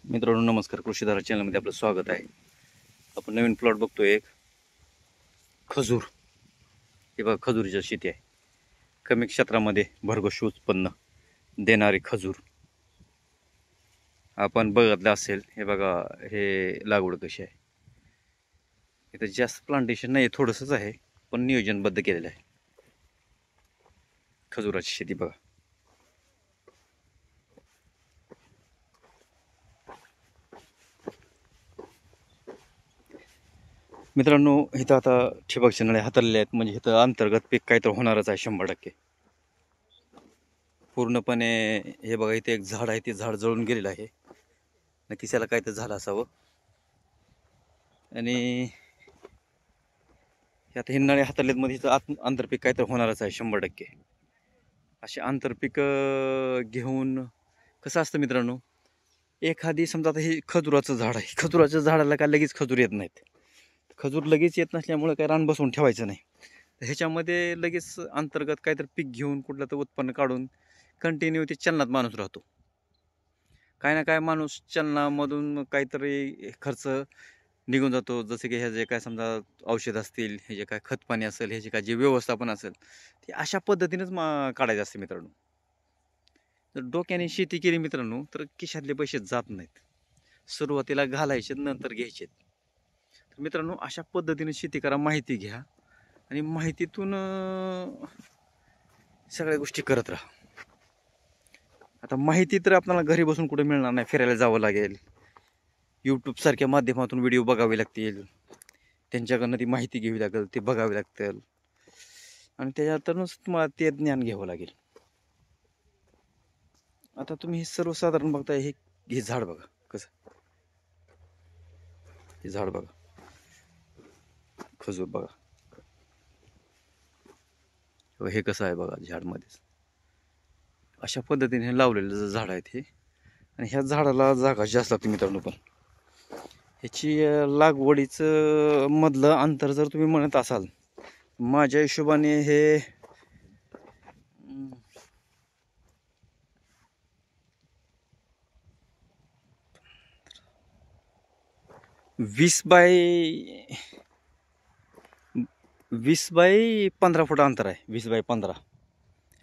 मित्रांनो नमस्कार. कृषीधारा चॅनलमध्ये आपलं स्वागत आहे. आपण नवीन प्लॉट बघतोय एक खजूर. हे बघा खजुरीची शेती आहे. कमी क्षेत्रामध्ये भरघोस उत्पन्न देणारी खजूर आपण बघितलं असेल. हे बघा हे लागवड कशी आहे. इथं जास्त प्लांटेशन नाही, थोडंसंच आहे, पण नियोजनबद्ध केलेलं आहे. खजुराची शेती बघा. मित्रांनो इथं आता ठिबकच्या नळ्या हाताळलेल्या आहेत, म्हणजे इथं अंतर्गत पीक काय तर होणारच आहे 100%. पूर्णपणे हे बघा, इथे एक झाड आहे, ते झाड जळून गेलेलं आहे. नक्कीच याला काय तर झालं असावं. आणि आता हे नळे हाताळलेत, मध्ये इथं आंतरपीक काय तर होणारच आहे 100%. असे आंतरपीक घेऊन कसं असतं मित्रांनो, एखादी समजा आता हे खजुराचं झाड आहे, खजुराच्या झाडाला काय लगेच खजूर येत नाहीत. खजूर लगेच येत नसल्यामुळे काय रान बसवून ठेवायचं नाही. तर ह्याच्यामध्ये लगेच अंतर्गत काहीतरी पीक घेऊन कुठलं तर उत्पन्न काढून कंटिन्यू ते चलनात माणूस राहतो. काय ना काय माणूस चलनामधून काहीतरी खर्च निघून जातो. जसे की ह्याचे काय समजा औषध असतील, हे जे काय खतपाणी असेल, ह्याचे काय जे व्यवस्थापन असेल, ते अशा पद्धतीनेच काढायचं असते मित्रांनो. जर डोक्याने शेती केली मित्रांनो, तर खिशातले पैसे जात नाहीत. सुरुवातीला घालायचे, नंतर घ्यायचे. तर मित्रांनो अशा पद्धतीने शेती करा, माहिती घ्या आणि माहितीतून सगळ्या गोष्टी करत राहा. आता माहिती तर आपल्याला घरी बसून कुठे मिळणार नाही, फिरायला जावं लागेल, यूट्यूबसारख्या माध्यमातून व्हिडिओ बघावे लागतील, त्यांच्याकडनं ती माहिती घ्यावी लागेल, ती बघावी लागतील आणि त्याच्यातूनच तुम्हाला ते ज्ञान घ्यावं लागेल. आता तुम्ही हे सर्वसाधारण बघताय, हे झाड बघा कसं, हे झाड बघा, खजूर बघा हे कसं आहे बघा. झाडमध्येच अशा पद्धतीने लावलेलं झाड आहे हे. आणि ह्या झाडाला जागा जास्त लागते मित्रांनो. पण ह्याची लागवडीचं मधलं अंतर जर तुम्ही म्हणत असाल, माझ्या हिशोबाने हे 20 बाय 15 फूट अंतर आहे. 20 बाय 15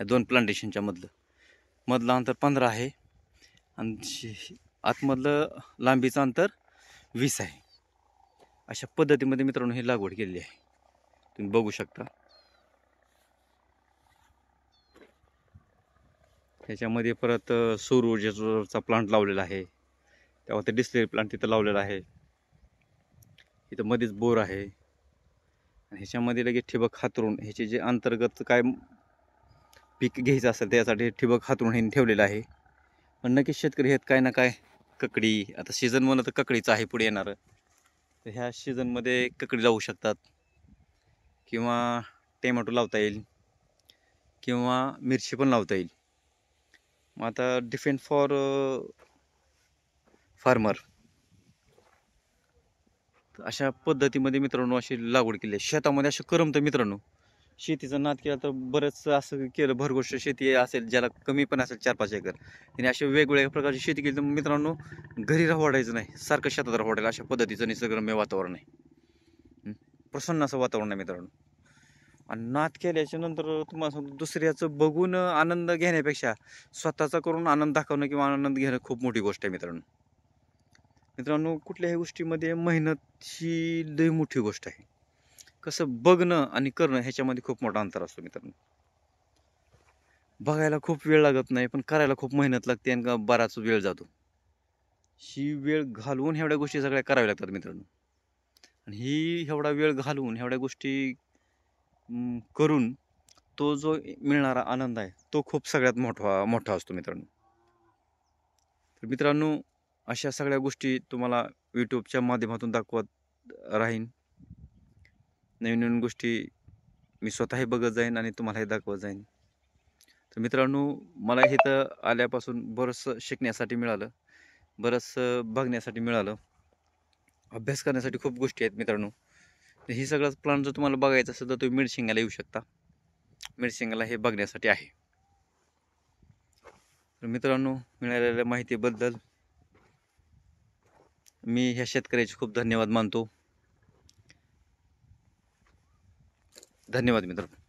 या दोन प्लांटेशनच्या मधलं अंतर 15 आहे आणि आतमधलं लांबीचं अंतर 20 आहे. अशा पद्धतीमध्ये मित्रांनो ही लागवड केलेली आहे, तुम्ही बघू शकता. त्याच्यामध्ये परत सौर ऊर्जेचा प्लांट लावलेला आहे. तेव्हा ते डिस्प्ले प्लांट तिथं लावलेला आहे. इथं मध्येच बोर आहे आणि ह्याच्यामध्ये लगेच ठिबक हातरून ह्याचे जे अंतर्गत काय पीक घ्यायचं असेल त्यासाठी ठिबक हातरून हे ठेवलेलं आहे. पण नक्कीच शेतकरी ह्यात काय ना काय ककडी, आता सीझन म्हणलं तर ककडीचं आहे पुढे येणार, तर ह्या सीझनमध्ये ककडी लावू शकतात किंवा टोमॅटो लावता येईल किंवा मिरची पण लावता येईल. मग आता डिपेंड फॉर फार्मर. अशा पद्धतीमध्ये मित्रांनो अशी लागवड केली आहे. शेतामध्ये असं करमतं मित्रांनो. शेतीचा नाद केला तर बरंच असं केलं, भरघोस शेती असेल ज्याला कमी पण असेल 4-5 एकर, आणि अशा वेगवेगळ्या प्रकारची शेती केली तर मित्रांनो घरी राहवाडायचं नाही, सारखं शेतात राहवाडायला. अशा पद्धतीचं निसर्गरम्य वातावरण आहे, प्रसन्न असं वातावरण आहे मित्रांनो. आणि नाद केल्याच्या नंतर तुम्हाला सांगतो, दुसऱ्याचं बघून आनंद घेण्यापेक्षा स्वतःचा करून आनंद दाखवणं किंवा आनंद घेणं खूप मोठी गोष्ट आहे मित्रांनो. मित्रांनो कुठल्याही गोष्टीमध्ये मेहनत ही लई मोठी गोष्ट आहे. कसं बघणं आणि करणं ह्याच्यामध्ये खूप मोठा अंतर असतो मित्रांनो. बघायला खूप वेळ लागत नाही, पण करायला खूप मेहनत लागते आणि बराच वेळ जातो. ही वेळ घालवून एवढ्या गोष्टी सगळ्या कराव्या लागतात मित्रांनो. आणि ही एवढा वेळ घालवून एवढ्या गोष्टी करून तो जो मिळणारा आनंद आहे तो खूप सगळ्यात मोठा असतो मित्रांनो. तर मित्रांनो अशा सगळ्या गोष्टी तुम्हाला यूट्यूबच्या माध्यमातून दाखवत राहीन. नवीन नवीन गोष्टी मी स्वतःही बघत जाईन आणि तुम्हालाही दाखवत जाईन. तर मित्रांनो मला इथं आल्यापासून बरंचसं शिकण्यासाठी मिळालं, बरंचसं बघण्यासाठी मिळालं, अभ्यास करण्यासाठी खूप गोष्टी आहेत मित्रांनो. तर ही सगळं प्लॅन जर तुम्हाला बघायचं असेल तर तुम्ही मिरशिंगाला येऊ शकता. मिरशिंगाला हे बघण्यासाठी आहे. तर मित्रांनो मिळालेल्या माहितीबद्दल मी ह्या शेतकऱ्याचे खूप धन्यवाद मानतो. धन्यवाद मित्रांनो.